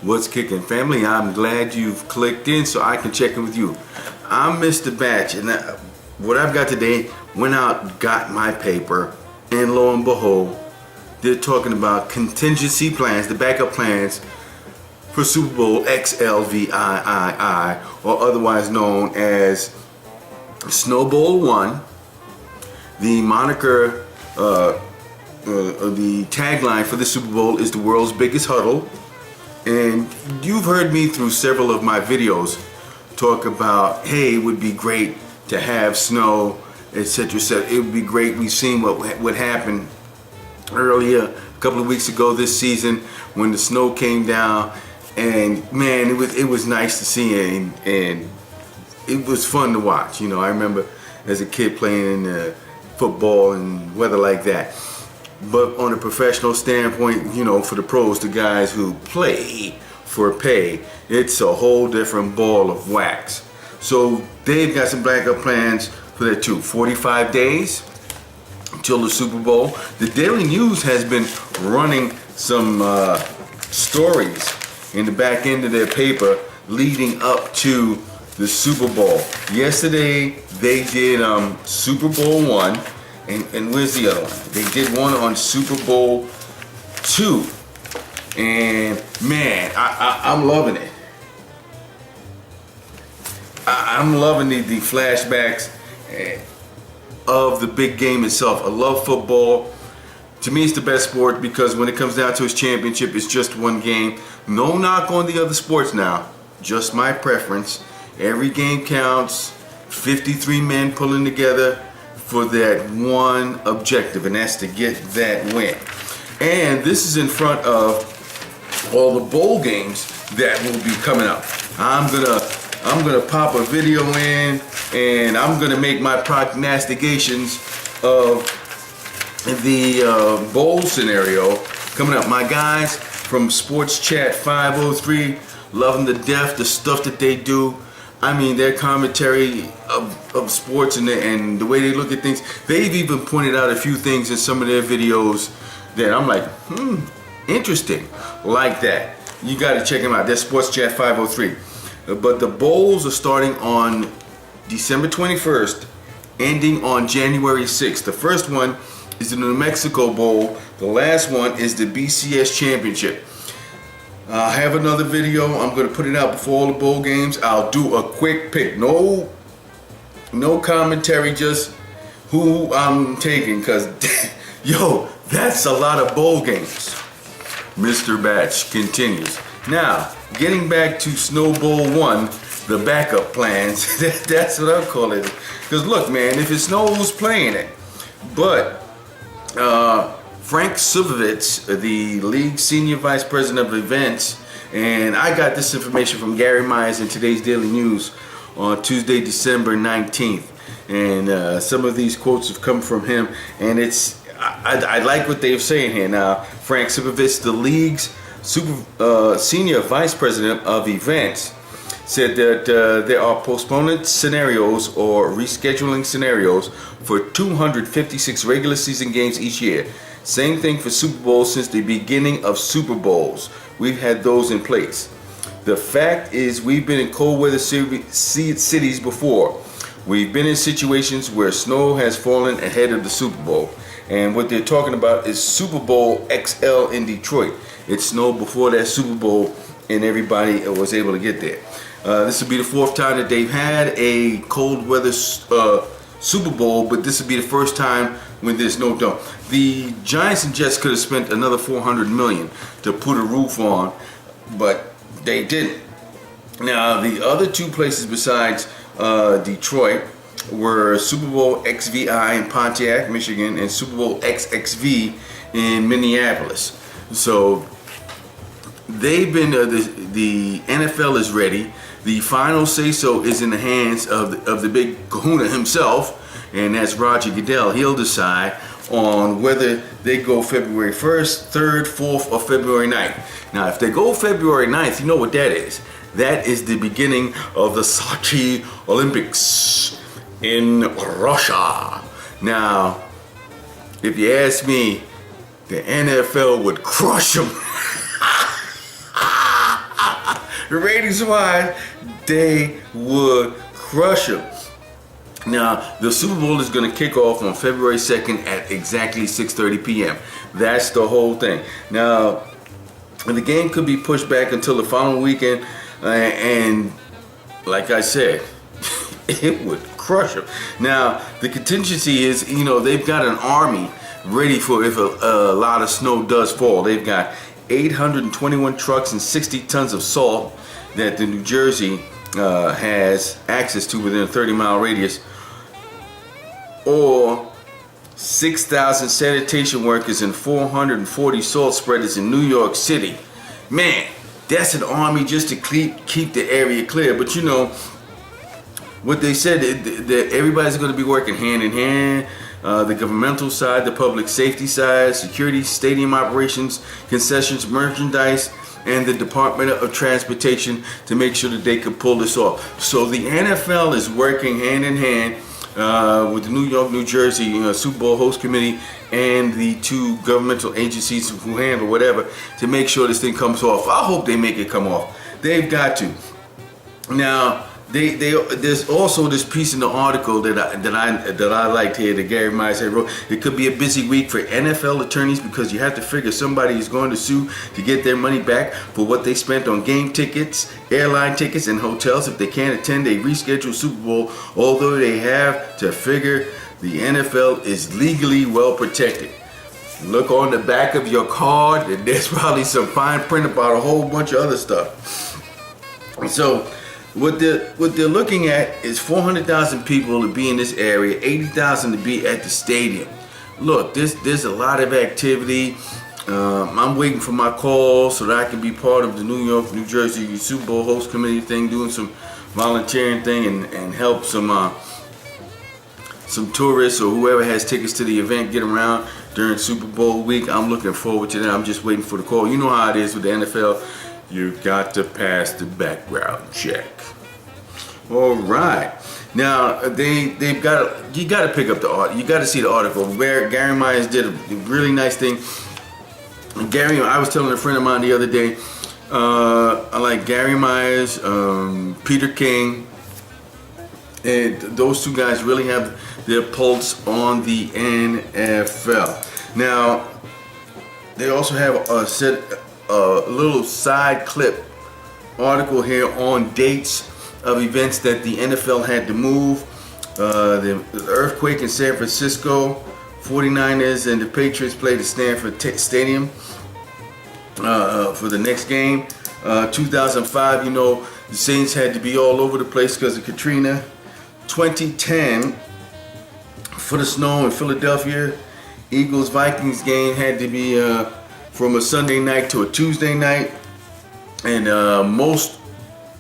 What's kicking, family? I'm glad you've clicked in so I can check in with you. I'm Mr. Batch, and what I've got today, went out, got my paper, and lo and behold, they're talking about contingency plans, the backup plans for Super Bowl XLVIII, or otherwise known as Sno Bowl 1. The moniker, the tagline for the Super Bowl is the world's biggest huddle. And you've heard me through several of my videos talk about, hey, it would be great to have snow, etc., etc. It would be great. We've seen what happened earlier, a couple of weeks ago this season, when the snow came down, and man, it was nice to see, and it was fun to watch. You know, I remember as a kid playing football and weather like that. But on a professional standpoint, you know, for the pros, the guys who play for pay, it's a whole different ball of wax. So they've got some backup plans for that too. 45 days until the Super Bowl. The Daily News has been running some stories in the back end of their paper leading up to the Super Bowl. Yesterday they did Super Bowl 1. And where's the other one? They did one on Super Bowl 2. And man, I'm loving it. I'm loving the flashbacks of the big game itself. I love football. To me, it's the best sport because when it comes down to its championship, it's just one game. No knock on the other sports now. Just my preference. Every game counts. 53 men pulling together for that one objective, and that's to get that win. And this is in front of all the bowl games that will be coming up. I'm gonna pop a video in, and I'm gonna make my prognostications of the bowl scenario coming up. My guys from Sports Chat 503, love them to death, the stuff that they do. I mean, their commentary of sports and the way they look at things. They've even pointed out a few things in some of their videos that I'm like, interesting, like that. You got to check them out. That's Sports Chat 503. But the bowls are starting on December 21st, ending on January 6th. The first one is the New Mexico Bowl. The last one is the BCS Championship. I have another video. I'm going to put it out before all the bowl games. I'll do a quick pick. No commentary, just who I'm taking, because, yo, that's a lot of bowl games. Mr. Batch continues. Now, getting back to Sno Bowl 1, the backup plans, that's what I'm calling it. Because, look, man, if it snows, playing it. But, Frank Silvovitz, the league senior vice president of events, and I got this information from Gary Myers in today's Daily News on Tuesday, December 19th. And some of these quotes have come from him, and I like what they're saying here. Now, Frank Silvovitz, the league's senior vice president of events, said that there are postponement scenarios or rescheduling scenarios for 256 regular season games each year. Same thing for Super Bowls. Since the beginning of Super Bowls, we've had those in place. The fact is, we've been in cold weather cities before. We've been in situations where snow has fallen ahead of the Super Bowl. And what they're talking about is Super Bowl XL in Detroit. It snowed before that Super Bowl, and everybody was able to get there. This will be the fourth time that they've had a cold weather Super Bowl, but this will be the first time when there's no dome. The Giants and Jets could have spent another $400 million to put a roof on, but they didn't. Now, the other two places besides Detroit were Super Bowl XVI in Pontiac, Michigan, and Super Bowl XXV in Minneapolis. So they've been, the NFL is ready. The final say-so is in the hands of the big kahuna himself, and that's Roger Goodell. He'll decide on whether they go February 1st, 3rd, 4th, or February 9th. Now, if they go February 9th, you know what that is. That is the beginning of the Sochi Olympics in Russia. Now, if you ask me, the NFL would crush them. ratings wise, they would crush them. Now, the Super Bowl is going to kick off on February 2nd at exactly 6:30 p.m. That's the whole thing. Now, the game could be pushed back until the following weekend, and like I said, it would crush them. Now, the contingency is, they've got an army ready for if a lot of snow does fall. They've got 821 trucks and 60 tons of salt that the New Jersey has access to within a 30-mile radius, or 6,000 sanitation workers and 440 salt spreaders in New York City. Man, that's an army just to keep the area clear. But what they said, that everybody's going to be working hand in hand. The governmental side, the public safety side, security, stadium operations, concessions, merchandise, and the Department of Transportation to make sure that they could pull this off. So the NFL is working hand in hand with the New York, New Jersey Super Bowl host committee and the two governmental agencies who handle whatever to make sure this thing comes off. I hope they make it come off. They've got to. Now, there's also this piece in the article that I liked here that Gary Myers had wrote. It could be a busy week for NFL attorneys because you have to figure somebody is going to sue to get their money back for what they spent on game tickets, airline tickets, and hotels if they can't attend a rescheduled Super Bowl, although they have to figure the NFL is legally well protected. Look on the back of your card, and there's probably some fine print about a whole bunch of other stuff. So what they're looking at is 400,000 people to be in this area, 80,000 to be at the stadium. Look, there's a lot of activity. I'm waiting for my call so that I can be part of the New York, New Jersey Super Bowl host committee thing, doing some volunteering thing and help some tourists or whoever has tickets to the event get around during Super Bowl week. I'm looking forward to that. I'm just waiting for the call. You know how it is with the NFL. You got to pass the background check. All right. Now you got to pick up the art. You got to see the article where Gary Myers did a really nice thing. Gary, I was telling a friend of mine the other day, I like Gary Myers, Peter King, and those two guys really have their pulse on the NFL. Now, they also have a little side clip article here on dates of events that the NFL had to move. The earthquake in San Francisco, 49ers and the Patriots played at Stanford Stadium for the next game. 2005, the Saints had to be all over the place because of Katrina. 2010, for the snow in Philadelphia, Eagles-Vikings game had to be from a Sunday night to a Tuesday night. And most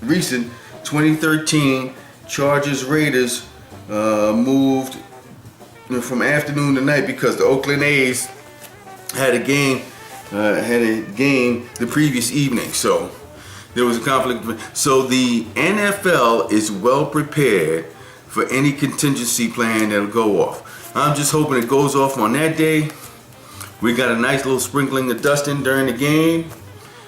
recent, 2013, Chargers-Raiders moved from afternoon to night because the Oakland A's had a game the previous evening. So there was a conflict. So the NFL is well prepared for any contingency plan that'll go off. I'm just hoping it goes off on that day. We got a nice little sprinkling of dusting during the game,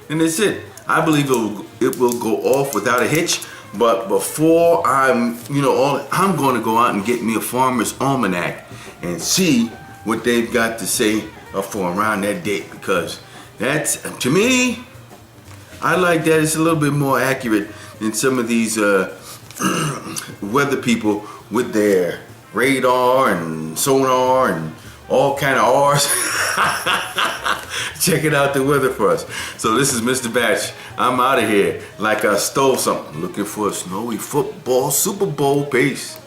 and that's it. I believe it will go off without a hitch. But before I'm going to go out and get me a farmer's almanac and see what they've got to say for around that date, because that's, to me, I like that. It's a little bit more accurate than some of these weather people with their radar and sonar and all kind of R's. Checking out the weather for us. So this is Mr. Batch. I'm out of here like I stole something. Looking for a snowy football Super Bowl. Peace.